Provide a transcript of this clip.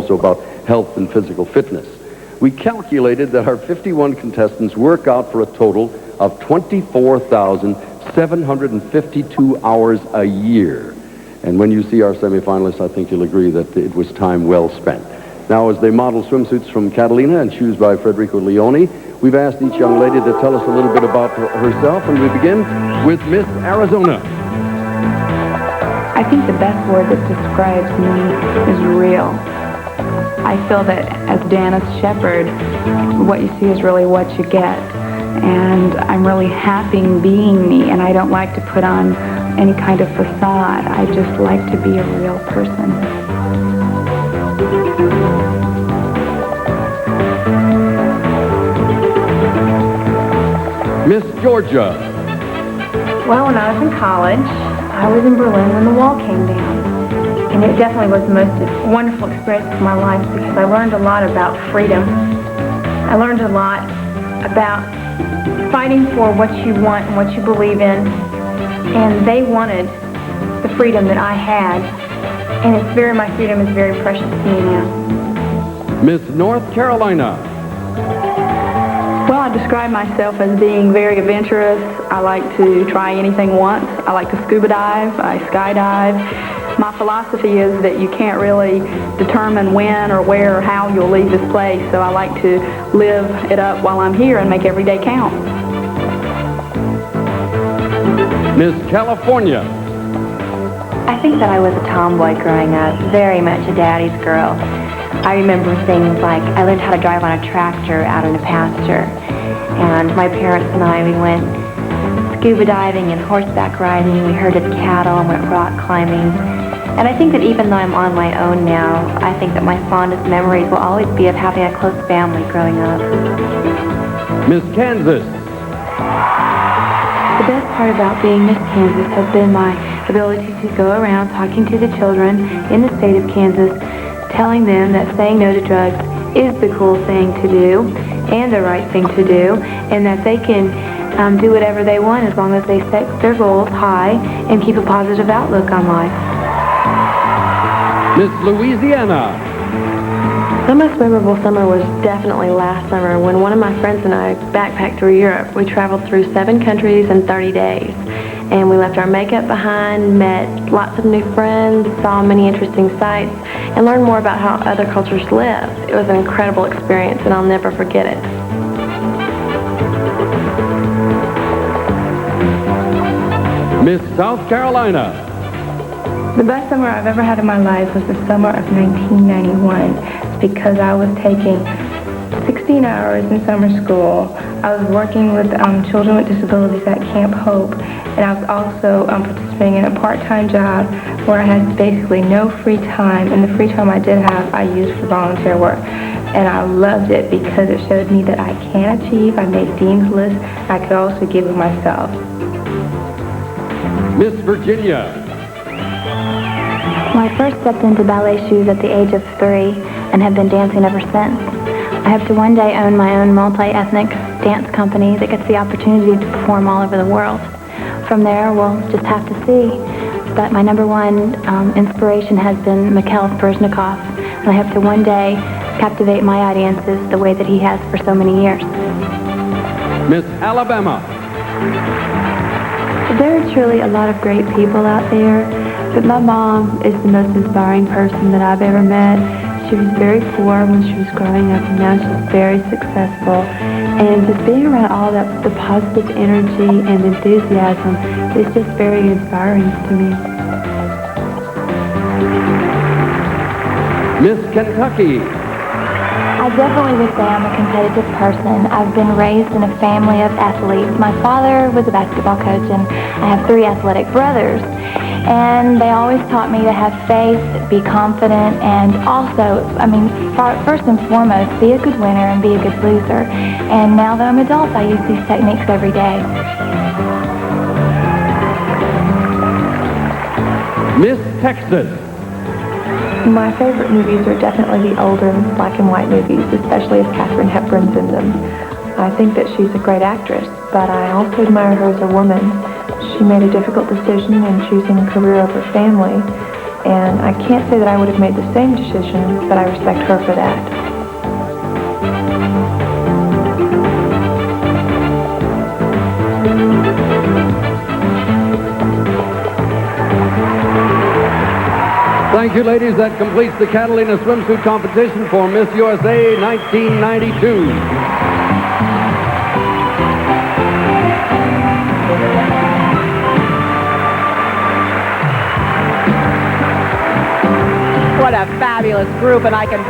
also about health and physical fitness. We calculated that our 51 contestants work out for a total of 24,752 hours a year. And when you see our semifinalists, I think you'll agree that it was time well spent. Now, as they model swimsuits from Catalina and shoes by Federico Leone, we've asked each young lady to tell us a little bit about herself, and we begin with Miss Arizona. I think the best word that describes me is real. I feel that as Janice Shepherd, what you see is really what you get. And I'm really happy being me, and I don't like to put on any kind of facade. I just like to be a real person. Miss Georgia. Well, when I was in college, I was in Berlin when the wall came down. And it definitely was the most wonderful experience of my life because I learned a lot about freedom. I learned a lot about fighting for what you want and what you believe in. And they wanted the freedom that I had. And my freedom is very precious to me now. Miss North Carolina. Well, I describe myself as being very adventurous. I like to try anything once. I like to scuba dive. I skydive. My philosophy is that you can't really determine when or where or how you'll leave this place, so I like to live it up while I'm here and make every day count. Miss California. I think that I was a tomboy growing up, very much a daddy's girl. I remember things like I learned how to drive on a tractor out in a pasture, and my parents and I, we went scuba diving and horseback riding, we herded cattle and went rock climbing. And I think that even though I'm on my own now, I think that my fondest memories will always be of having a close family growing up. Miss Kansas. The best part about being Miss Kansas has been my ability to go around talking to the children in the state of Kansas, telling them that saying no to drugs is the cool thing to do and the right thing to do, and that they can do whatever they want as long as they set their goals high and keep a positive outlook on life. Miss Louisiana. The most memorable summer was definitely last summer when one of my friends and I backpacked through Europe. We traveled through 7 countries in 30 days. And we left our makeup behind, met lots of new friends, saw many interesting sights, and learned more about how other cultures live. It was an incredible experience, and I'll never forget it. Miss South Carolina. The best summer I've ever had in my life was the summer of 1991 because I was taking 16 hours in summer school. I was working with children with disabilities at Camp Hope, and I was also participating in a part-time job where I had basically no free time, and the free time I did have, I used for volunteer work. And I loved it because it showed me that I can achieve. I made Dean's List. I could also give of myself. Miss Virginia. Well, I first stepped into ballet shoes at the age of 3 and have been dancing ever since. I hope to one day own my own multi-ethnic dance company that gets the opportunity to perform all over the world. From there, we'll just have to see. But my number one inspiration has been Mikhail Baryshnikov, and I hope to one day captivate my audiences the way that he has for so many years. Miss Alabama. There are truly a lot of great people out there, but my mom is the most inspiring person that I've ever met. She was very poor when she was growing up, and now she's very successful. And just being around all that, the positive energy and enthusiasm is just very inspiring to me. Miss Kentucky. I definitely would say I'm a competitive person. I've been raised in a family of athletes. My father was a basketball coach, and I have 3 athletic brothers. And they always taught me to have faith, be confident, and also, first and foremost, be a good winner and be a good loser. And now that I'm an adult, I use these techniques every day. Miss Texas. My favorite movies are definitely the older black and white movies, especially if Katharine Hepburn's in them. I think that she's a great actress, but I also admire her as a woman. She made a difficult decision in choosing a career over family, And I can't say that I would have made the same decision, but I respect her for that. Thank you, ladies. That completes the Catalina swimsuit competition for Miss USA 1992. What a fabulous group, and I can